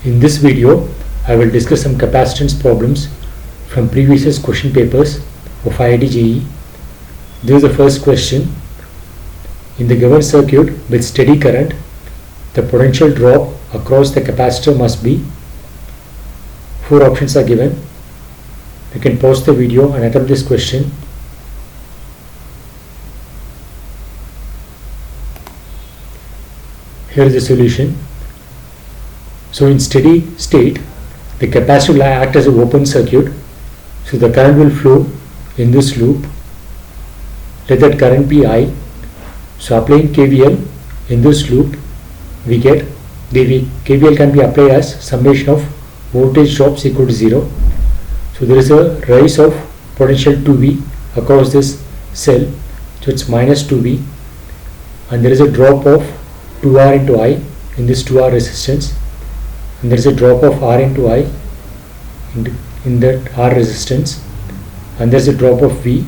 In this video, I will discuss some capacitance problems from previous year's question papers of IIT JEE. This is the first question. In the given circuit with steady current, the potential drop across the capacitor must be. 4 options are given. You can pause the video and attempt this question. Here is the solution. So in steady state, the capacitor will act as an open circuit. So the current will flow in this loop. Let that current be I. So applying KVL in this loop, we get the KVL can be applied as summation of voltage drops equal to 0. So there is a rise of potential 2V across this cell. So it's minus 2V, and there is a drop of 2R into I in this 2R resistance, and there is a drop of R into I in that R resistance, and there is a drop of V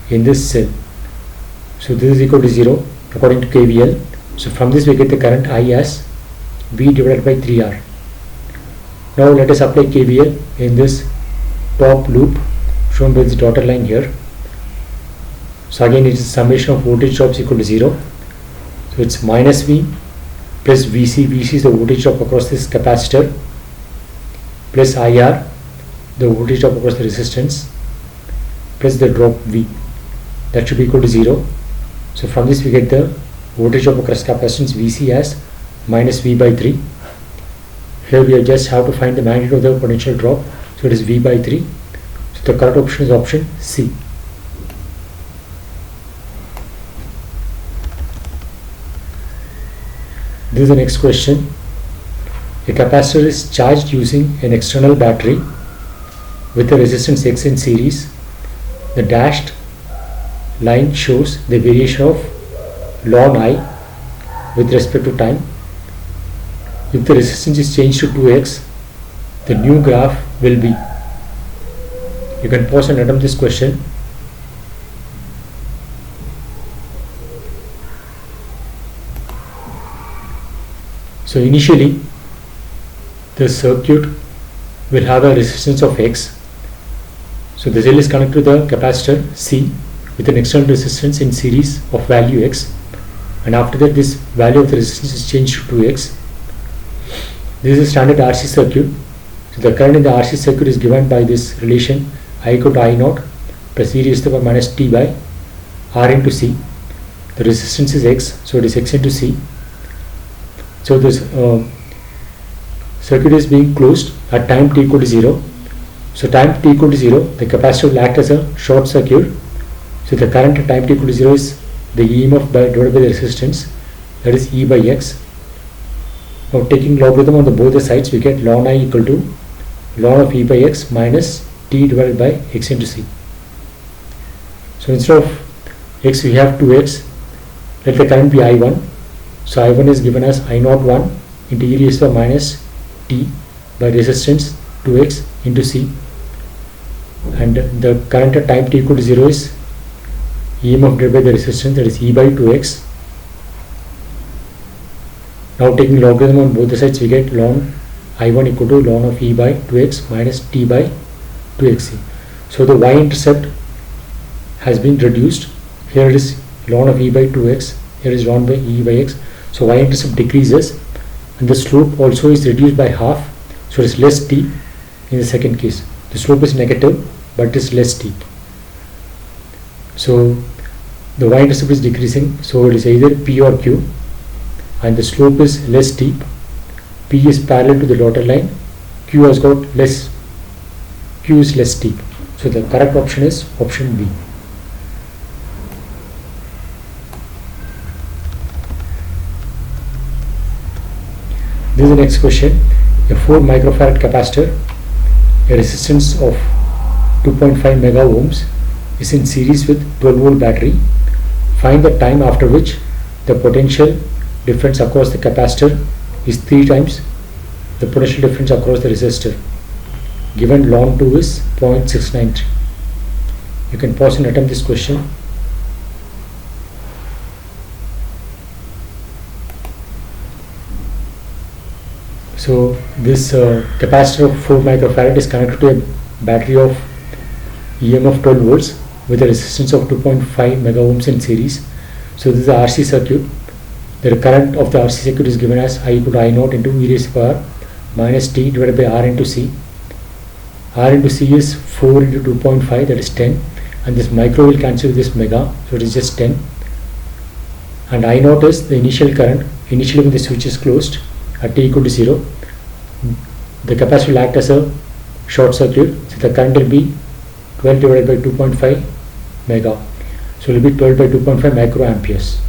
in this cell. So this is equal to 0 according to KVL. So from this we get the current I as V divided by 3R. Now let us apply KVL in this top loop shown by this dotted line here. So again it is summation of voltage drops equal to 0. So it's minus V plus VC. VC is the voltage drop across this capacitor, plus IR, the voltage drop across the resistance, plus the drop V. That should be equal to 0. So from this we get the voltage drop across capacitance VC as minus V by 3. Here we just have to find the magnitude of the potential drop. So it is V by 3. So the correct option is option C. This is the next question. A capacitor is charged using an external battery with a resistance X in series. The dashed line shows the variation of ln I with respect to time. If the resistance is changed to 2x, the new graph will be. You can pause and attempt this question. So initially the circuit will have a resistance of X. So the cell is connected to the capacitor C with an external resistance in series of value X, and after that this value of the resistance is changed to 2x. This is a standard RC circuit. So the current in the RC circuit is given by this relation I equal to I naught plus e raised to the power minus t by R into C. The resistance is X, so it is X into C. So this circuit is being closed at time t equal to 0. So time t equal to 0, the capacitor will act as a short circuit. So the current at time t equal to 0 is the EMF divided by the resistance, that is E by X. Now taking logarithm on both the sides, we get ln I equal to ln of E by X minus t divided by X into C. So instead of X we have 2x. Let the current be I1. So I1 is given as I naught 1 into e raised to the minus t by resistance 2x into C, and the current at time t equal to 0 is EMF divided by the resistance, that is E by 2x. Now taking logarithm on both the sides, we get ln I1 equal to ln of E by 2x minus t by 2xc. So the y-intercept has been reduced. Here it is ln of E by 2x, here is ln by E by x. So y-intercept decreases, and the slope also is reduced by half, so it is less steep in the second case. The slope is negative but it is less steep. So the y-intercept is decreasing, so it is either P or Q, and the slope is less steep. P is parallel to the dotted line, Q has got less, Q is less steep. So the correct option is option B. This is the next question. A 4 microfarad capacitor, a resistance of 2.5 mega ohms, is in series with 12 volt battery. Find the time after which the potential difference across the capacitor is 3 times the potential difference across the resistor. Given ln 2 is 0.693. You can pause and attempt this question. So this capacitor of 4 microfarad is connected to a battery of EMF 12 volts with a resistance of 2.5 mega ohms in series. So this is the RC circuit. The current of the RC circuit is given as I equal to I naught into e raised to power minus t divided by R into C. R into C is 4 into 2.5, that is 10, and this micro will cancel this mega, so it is just 10. And I naught is the initial current initially when the switch is closed at t equal to 0. The capacitor will act as a short circuit, so the current will be 12 divided by 2.5 mega, so it will be 12 by 2.5 microamperes.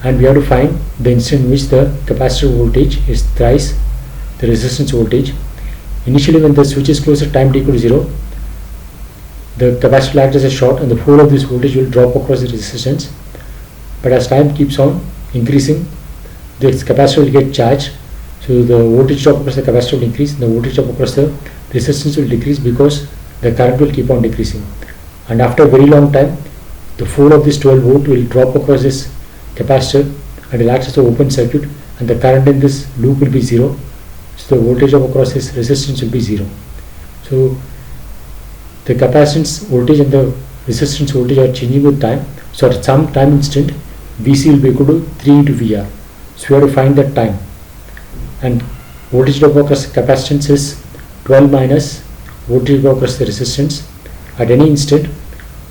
And we have to find the instant in which the capacitor voltage is thrice the resistance voltage. Initially when the switch is closed at time t equal to 0, the capacitor will act as a short and the whole of this voltage will drop across the resistance. But as time keeps on increasing, this capacitor will get charged, so the voltage drop across the capacitor will increase and the voltage drop across the resistance will decrease because the current will keep on decreasing. And after a very long time, the flow of this 12 volt will drop across this capacitor and will act as an open circuit, and the current in this loop will be 0. So the voltage drop across this resistance will be 0. So the capacitance voltage and the resistance voltage are changing with time. So at some time instant, VC will be equal to 3 into VR. So we have to find that time. And voltage drop across capacitance is 12 minus voltage drop across the resistance. At any instant,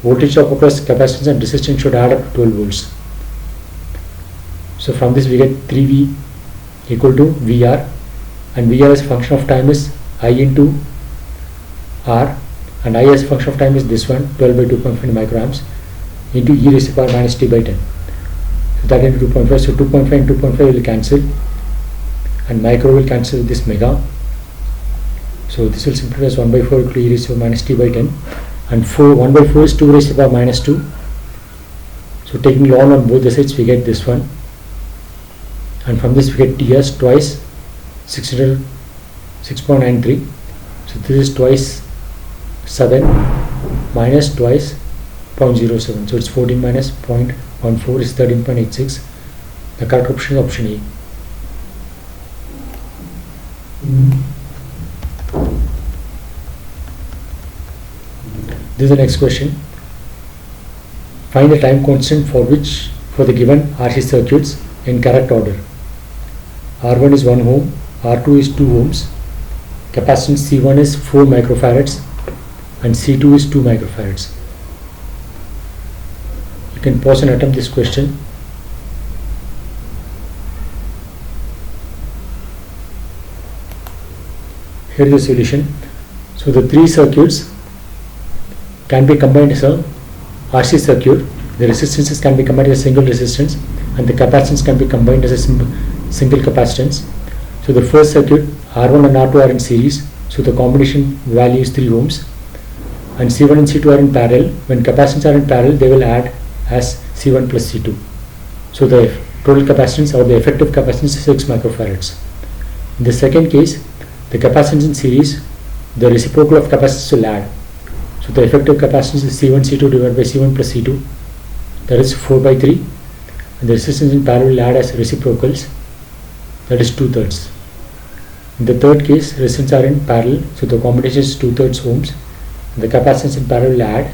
voltage drop across capacitance and resistance should add up to 12 volts. So from this we get 3V equal to VR, and VR as a function of time is I into R, and I as a function of time is this one, 12 by 2.5 microamps into e raised to power minus t by 10. So that into 2.5, so 2.5 and 2.5 will cancel, and micro will cancel with this mega. So this will simplify as 1 by 4 equal to e raised to power minus t by 10, and 1 by 4 is 2 raised to power minus 2. So taking ln on both the sides we get this one, and from this we get t as twice 6.93. So this is twice 7 minus twice 0.07, so it's 14 minus 0.14 is 13.86. The correct option is option A. This is the next question. Find the time constant for the given RC circuits in correct order. R1 is 1 ohm, R2 is 2 ohms, capacitance C1 is 4 microfarads, and C2 is 2 microfarads. You can pause and attempt this question. Here is the solution. So the three circuits can be combined as a RC circuit. The resistances can be combined as a single resistance, and the capacitance can be combined as a single capacitance. So the first circuit, R1 and R2 are in series, so the combination value is 3 ohms, and C1 and C2 are in parallel. When capacitance are in parallel, they will add as C1 plus C2. So the total capacitance or the effective capacitance is 6 microfarads. In the second case, the capacitance in series, the reciprocal of capacitance will add. So the effective capacitance is C1 C2 divided by C1 plus C2, that is 4 by 3, and the resistance in parallel will add as reciprocals, that is 2/3. In the third case, resistance are in parallel, so the combination is 2/3 ohms, and the capacitance in parallel will add,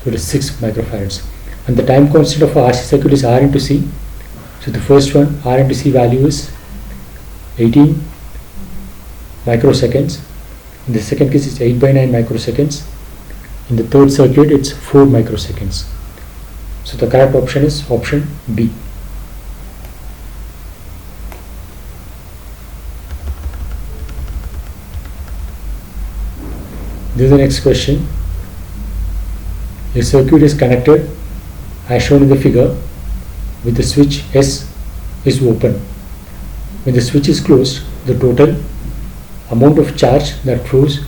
so it is 6 microfarads. And the time constant of a RC circuit is R into C. So the first one, R into C value is 18 microseconds. In the second case, it's 8 by 9 microseconds. In the third circuit, it's 4 microseconds. So the correct option is option B. This is the next question. A circuit is connected as shown in the figure with the switch S is open. When the switch is closed, the total amount of charge that flows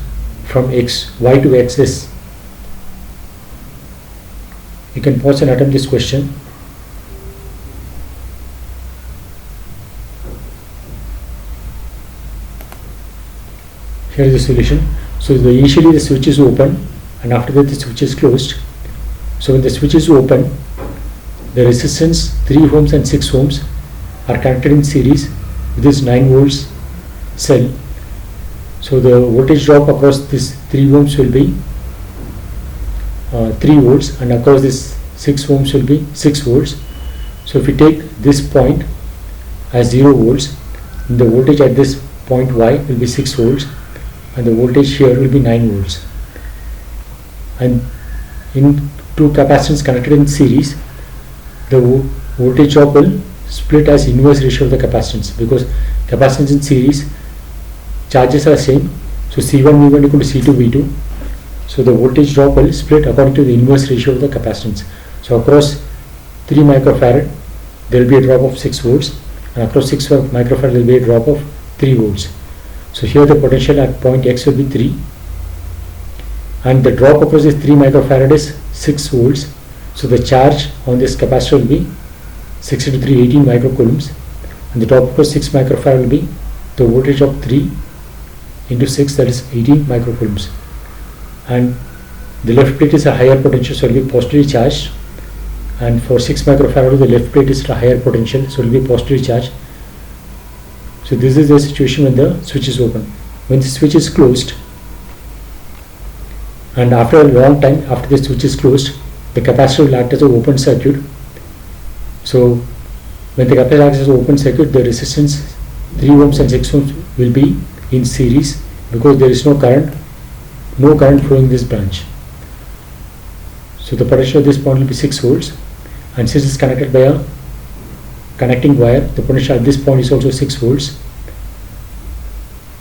from Y to X is. You can pause and attempt this question. Here is the solution. So initially the switch is open, and after that the switch is closed. So when the switch is open, the resistance 3 ohms and 6 ohms are connected in series with this 9 volts cell. So the voltage drop across this 3 ohms will be 3 volts, and across this 6 ohms will be 6 volts. So if we take this point as 0 volts, the voltage at this point Y will be 6 volts, and the voltage here will be 9 volts. And in two capacitors connected in series, the voltage drop will split as inverse ratio of the capacitance, because capacitance in series charges are same. So C1 V1 equal to C2 V2. So the voltage drop will split according to the inverse ratio of the capacitance. So across 3 microfarad there will be a drop of 6 volts, and across 6 microfarad there will be a drop of 3 volts. So here the potential at point X will be 3, and the drop across this 3 microfarad is 6 volts. So the charge on this capacitor will be 6 into 3, 18 microcoulombs, and the drop across 6 microfarad will be the voltage of 3 into 6, that is 18 microcoulombs. And the left plate is a higher potential, so it will be positively charged, and for 6 microfarad the left plate is a higher potential, so it will be positively charged. So this is the situation when the switch is open. When the switch is closed, and after a long time after the switch is closed, the capacitor will act as an open circuit. So when the capacitor acts as an open circuit, the resistance 3 ohms and 6 ohms will be in series, because there is no current flowing this branch. So the potential at this point will be 6 volts, and since it's connected by a connecting wire, the potential at this point is also 6 volts.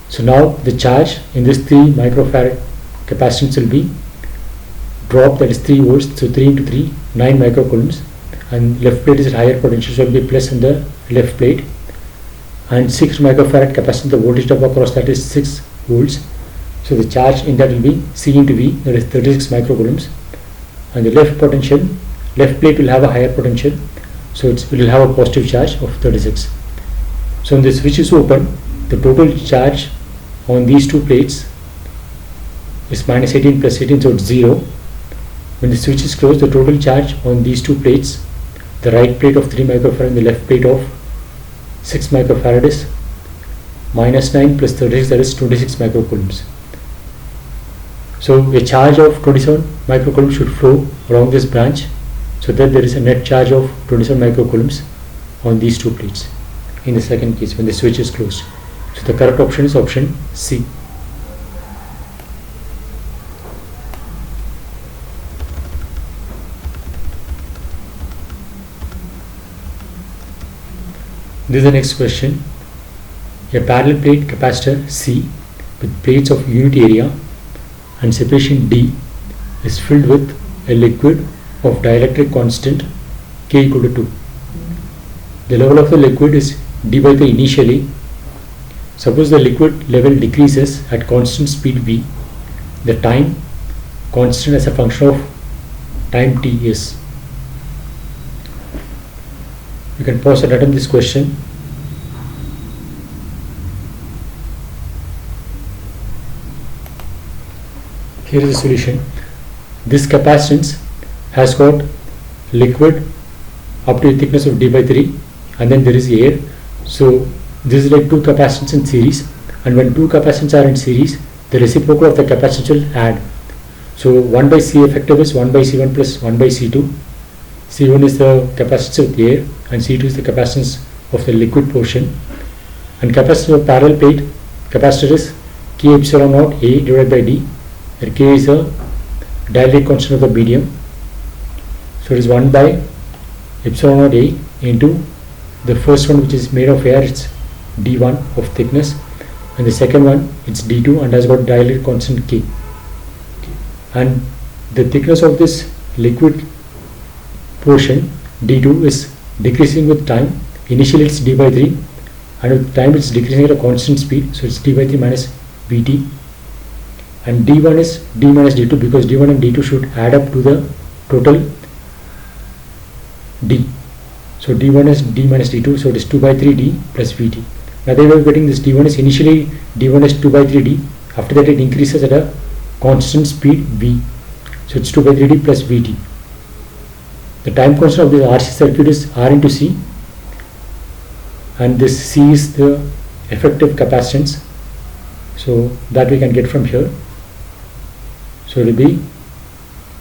So now the charge in this 3 microfarad capacitance will be drop, that is 3 volts, so 3 into 3, 9 microcoulombs, and left plate is at higher potential, so it will be plus in the left plate. And 6 microfarad capacitance, the voltage drop across that is 6 volts, so the charge in that will be C into V, that is 36 microcoulombs, and the left plate will have a higher potential, so it will have a positive charge of 36. So when the switch is open, the total charge on these two plates is minus 18 plus 18, so it's 0. When the switch is closed, the total charge on these two plates, the right plate of 3 microfarad and the left plate of 6 microfarad, is minus 9 plus 36, that is 26 microcoulombs. So a charge of 27 microcoulombs should flow along this branch, so that there is a net charge of 27 microcoulombs on these two plates in the second case when the switch is closed. So the correct option is option C. This is the next question. A parallel plate capacitor C with plates of unit area and separation D is filled with a liquid of dielectric constant K equal to 2. The level of the liquid is d by the initially. Suppose the liquid level decreases at constant speed V. The time constant as a function of time t is. You can pause and attempt this question. Here is the solution. This capacitance has got liquid up to a thickness of d by 3, and then there is air. So this is like two capacitors in series, and when two capacitors are in series, the reciprocal of the capacitance will add. So 1 by C effective is 1 by C1 plus 1 by C2. C1 is the capacitance of the air, and C2 is the capacitance of the liquid portion. And capacitance of parallel plate capacitor is K epsilon naught A divided by D, where K is the dielectric constant of the medium. So it is 1 by epsilon naught A into the first one, which is made of air, it's D1 of thickness, and the second one it's D2 and has got dielectric constant K. And the thickness of this liquid portion D2 is decreasing with time. Initially it's d by 3, and with time it's decreasing at a constant speed, so it's d by 3 minus Vt. And d1 is d minus d2, because d1 and d2 should add up to the total d. So d1 is d minus d2, so it is 2 by 3 d plus Vt. Now they were getting this d1 is initially d1 is 2 by 3 d, after that it increases at a constant speed v, so it's 2 by 3 d plus Vt. The time constant of this RC circuit is R into C, and this C is the effective capacitance. So that we can get from here. So it will be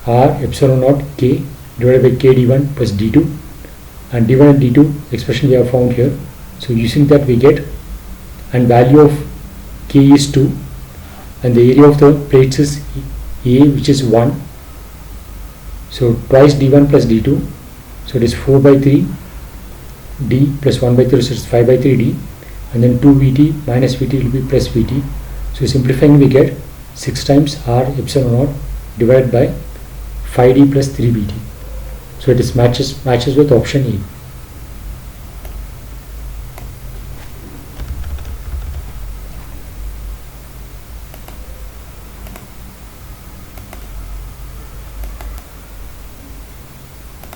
R epsilon naught K divided by K D1 plus D2, and D1 and D2 expression we have found here. So using that we get, and value of K is 2, and the area of the plates is A, which is 1. So twice D1 plus D2, so it is 4 by 3 D plus 1 by 3, so it's 5 by 3 D, and then 2 Vt minus Vt will be plus Vt. So simplifying we get 6 times R epsilon naught divided by 5D plus 3 Vt. So it is matches with option E.